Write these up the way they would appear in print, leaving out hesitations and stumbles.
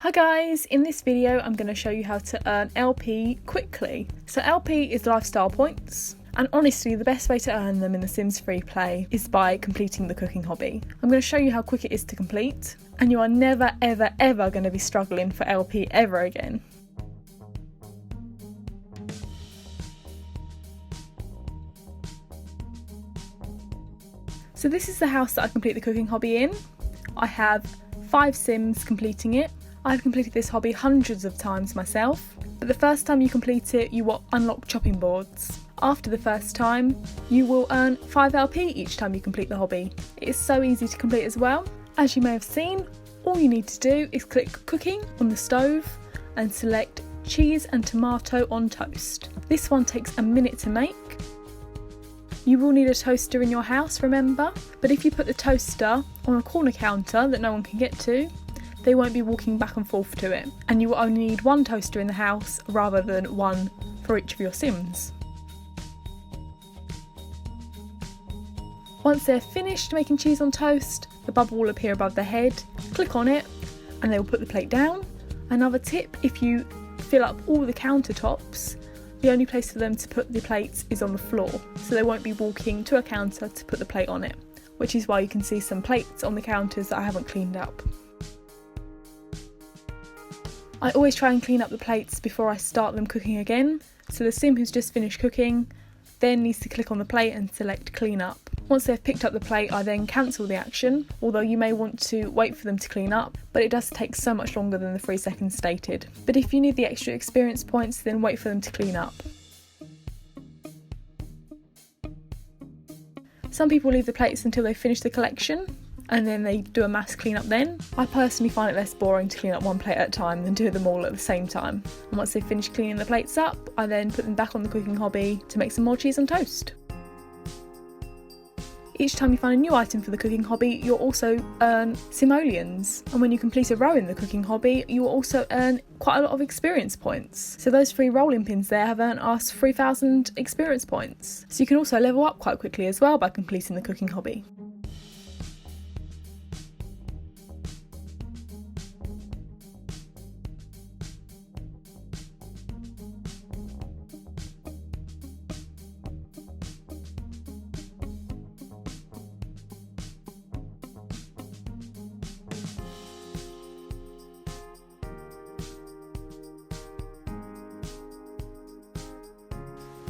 Hi guys, in this video I'm going to show you how to earn LP quickly. So LP is lifestyle points, and honestly the best way to earn them in The Sims Freeplay is by completing the cooking hobby. I'm going to show you how quick it is to complete, and you are never ever going to be struggling for LP ever again. So this is the house that I complete the cooking hobby in. I have 5 Sims completing it. I've completed this hobby hundreds of times myself, but the first time you complete it you will unlock chopping boards. After the first time you will earn 5 LP each time you complete the hobby. It is so easy to complete as well. As you may have seen, all you need to do is click cooking on the stove and select cheese and tomato on toast. This one takes a minute to make. You will need a toaster in your house, remember, but if you put the toaster on a corner counter that no one can get to, they won't be walking back and forth to it, and you will only need 1 toaster in the house rather than 1 for each of your Sims. Once they're finished making cheese on toast, the bubble will appear above their head. Click on it and they will put the plate down. Another tip, if you fill up all the countertops, the only place for them to put the plates is on the floor, so they won't be walking to a counter to put the plate on it, which is why you can see some plates on the counters that I haven't cleaned up. I always try and clean up the plates before I start them cooking again, so the Sim who's just finished cooking then needs to click on the plate and select clean up. Once they've picked up the plate, I then cancel the action, although you may want to wait for them to clean up, but it does take so much longer than the 3 seconds stated. But if you need the extra experience points, then wait for them to clean up. Some people leave the plates until they finish the collection, and then they do a mass clean up then. I personally find it less boring to clean up 1 plate at a time than do them all at the same time. And once they've finished cleaning the plates up, I then put them back on the cooking hobby to make some more cheese on toast. Each time you find a new item for the cooking hobby, you'll also earn simoleons. And when you complete a row in the cooking hobby, you will also earn quite a lot of experience points. So those 3 rolling pins there have earned us 3,000 experience points. So you can also level up quite quickly as well by completing the cooking hobby.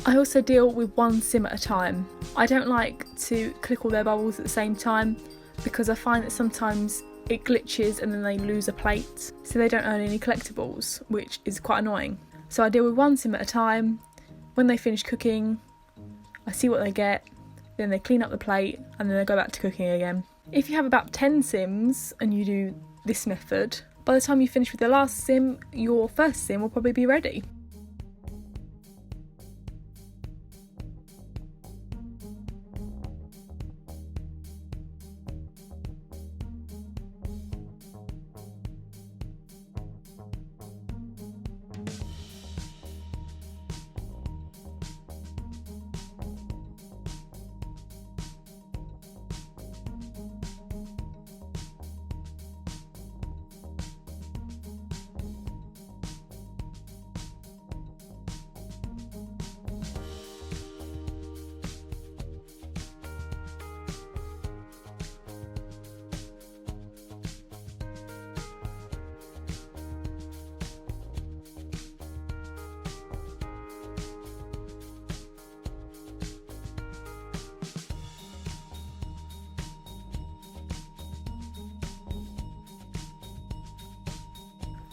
I also deal with 1 Sim at a time. I don't like to click all their bubbles at the same time because I find that sometimes it glitches and then they lose a plate, so they don't earn any collectibles, which is quite annoying. So I deal with 1 Sim at a time. When they finish cooking, I see what they get, then they clean up the plate and then they go back to cooking again. If you have about 10 Sims and you do this method, by the time you finish with the last Sim, your first Sim will probably be ready.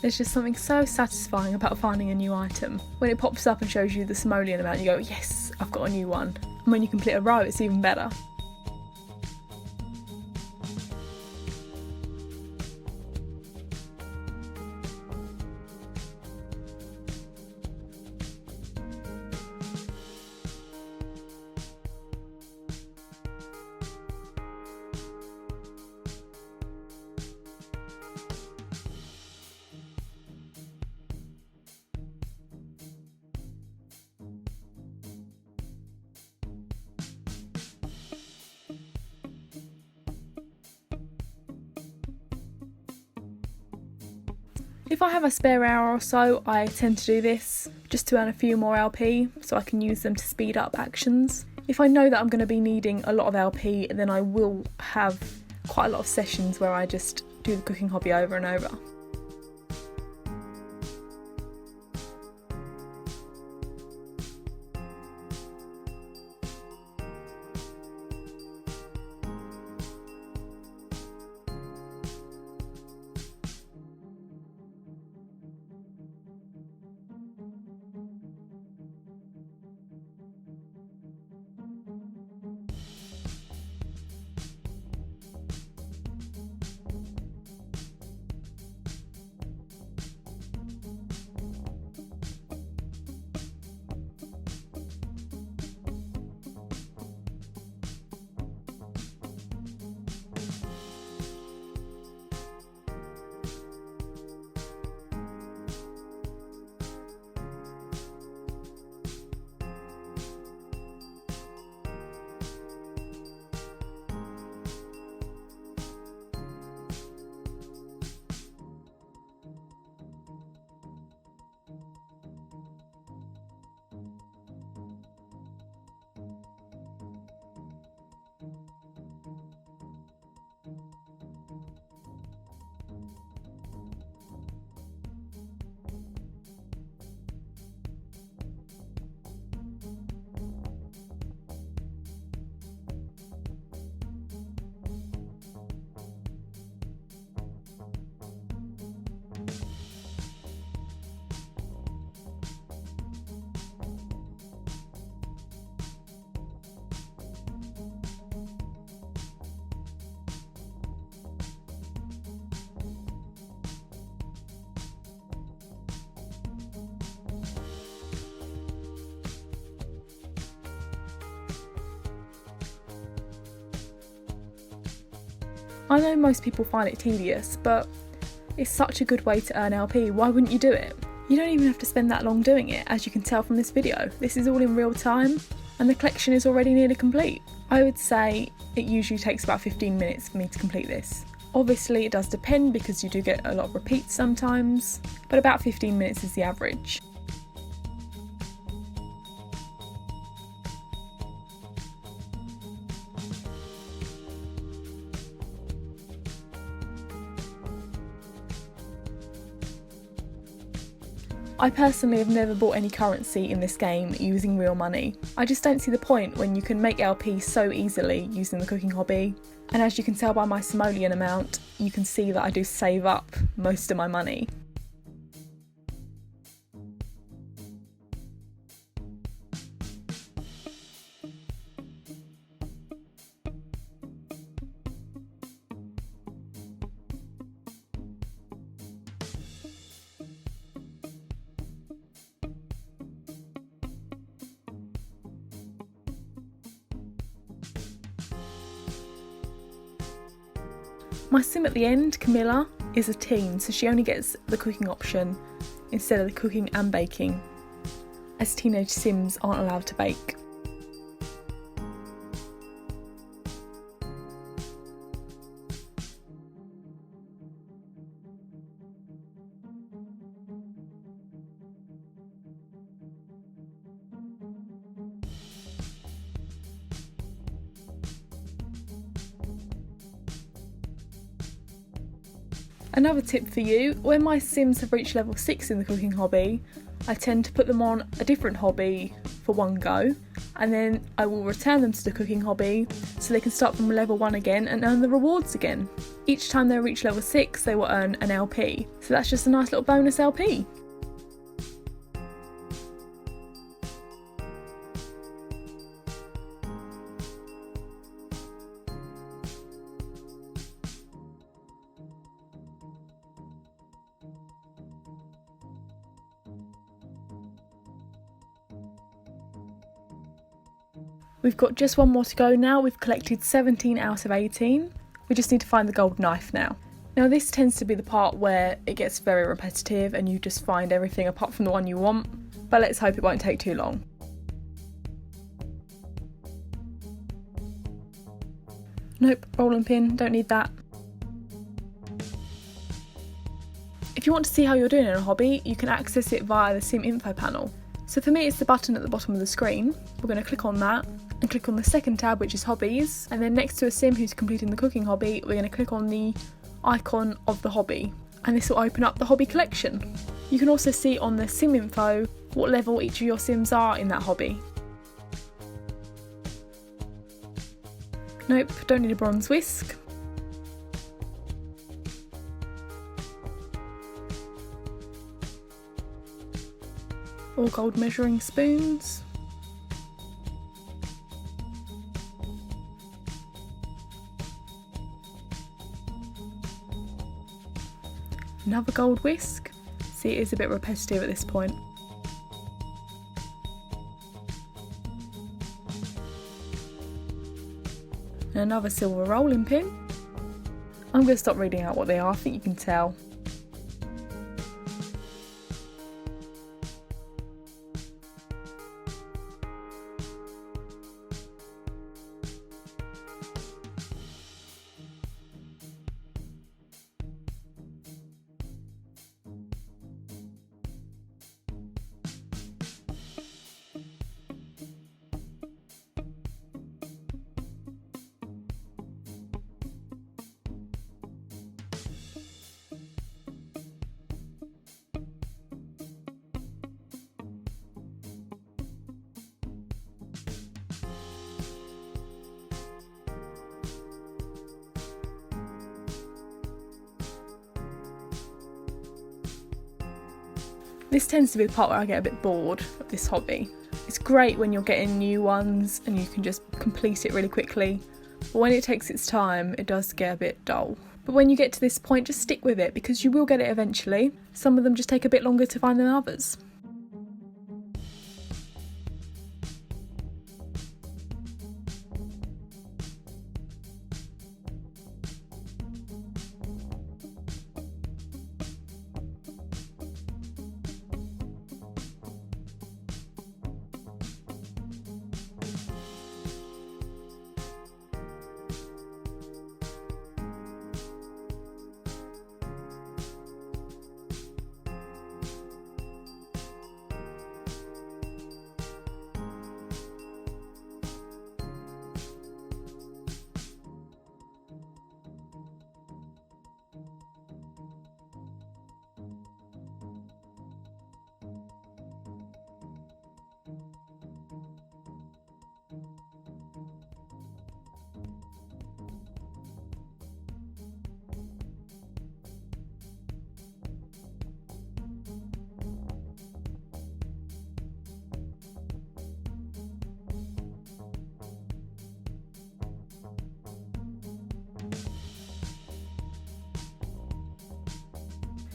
There's just something so satisfying about finding a new item. When it pops up and shows you the simoleon amount, you go, yes, I've got a new one. And when you complete a row, it's even better. If I have a spare hour or so, I tend to do this just to earn a few more LP so I can use them to speed up actions. If I know that I'm going to be needing a lot of LP, then I will have quite a lot of sessions where I just do the cooking hobby over and over. I know most people find it tedious, but it's such a good way to earn LP, why wouldn't you do it? You don't even have to spend that long doing it, as you can tell from this video. This is all in real time, and the collection is already nearly complete. I would say it usually takes about 15 minutes for me to complete this. Obviously it does depend because you do get a lot of repeats sometimes, but about 15 minutes is the average. I personally have never bought any currency in this game using real money. I just don't see the point when you can make LP so easily using the cooking hobby. And as you can tell by my simoleon amount, you can see that I do save up most of my money. My sim at the end, Camilla, is a teen, so she only gets the cooking option instead of the cooking and baking, as teenage sims aren't allowed to bake. Another tip for you, when my sims have reached level 6 in the cooking hobby, I tend to put them on a different hobby for one go, and then I will return them to the cooking hobby so they can start from level 1 again and earn the rewards again. Each time they reach level 6 they will earn an LP, so that's just a nice little bonus LP. We've got just one more to go now. We've collected 17 out of 18. We just need to find the gold knife now. Now this tends to be the part where it gets very repetitive and you just find everything apart from the one you want, but let's hope it won't take too long. Nope, rolling pin, don't need that. If you want to see how you're doing in a hobby, you can access it via the sim info panel. So for me, it's the button at the bottom of the screen. We're going to click on that and click on the second tab, which is hobbies, and then next to a sim who's completing the cooking hobby, we're going to click on the icon of the hobby, and this will open up the hobby collection. You can also see on the sim info what level each of your sims are in that hobby. Nope, don't need a bronze whisk. Or gold measuring spoons. Another gold whisk. See, it is a bit repetitive at this point. And another silver rolling pin. I'm going to stop reading out what they are, I think you can tell. This tends to be the part where I get a bit bored of this hobby. It's great when you're getting new ones and you can just complete it really quickly, but when it takes its time, it does get a bit dull. But when you get to this point, just stick with it because you will get it eventually. Some of them just take a bit longer to find than others.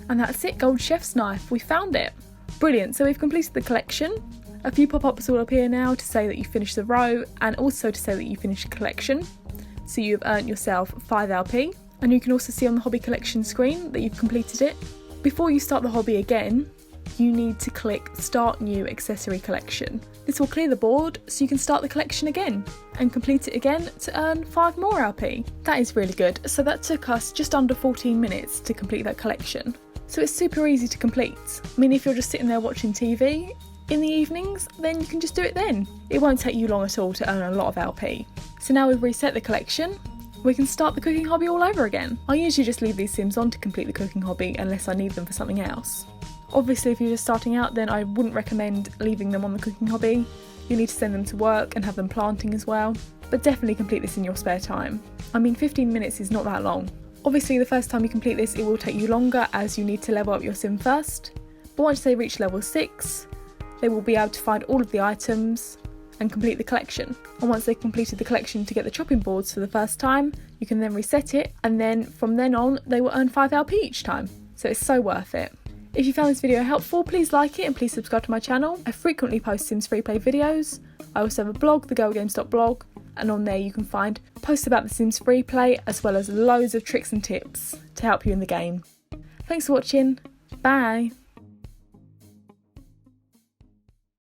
And that's it, gold chef's knife, we found it. Brilliant, so we've completed the collection. A few pop-ups will appear now to say that you finished the row and also to say that you finished the collection. So you've earned yourself 5 LP, and you can also see on the hobby collection screen that you've completed it. Before you start the hobby again, you need to click Start New Accessory Collection. This will clear the board so you can start the collection again and complete it again to earn 5 more LP. That is really good. So that took us just under 14 minutes to complete that collection. So it's super easy to complete. I mean, if you're just sitting there watching TV in the evenings, then you can just do it then. It won't take you long at all to earn a lot of LP. So now we've reset the collection, we can start the cooking hobby all over again. I usually just leave these sims on to complete the cooking hobby unless I need them for something else. Obviously, if you're just starting out, then I wouldn't recommend leaving them on the cooking hobby. You need to send them to work and have them planting as well. But definitely complete this in your spare time. I mean, 15 minutes is not that long. Obviously, the first time you complete this, it will take you longer as you need to level up your sim first. But once they reach level 6, they will be able to find all of the items and complete the collection. And once they've completed the collection to get the chopping boards for the first time, you can then reset it, and then from then on, they will earn 5 LP each time. So it's so worth it. If you found this video helpful, please like it and please subscribe to my channel. I frequently post Sims Freeplay videos. I also have a blog, thegirlgames.blog, and on there you can find posts about the Sims Freeplay as well as loads of tricks and tips to help you in the game. Thanks for watching, bye!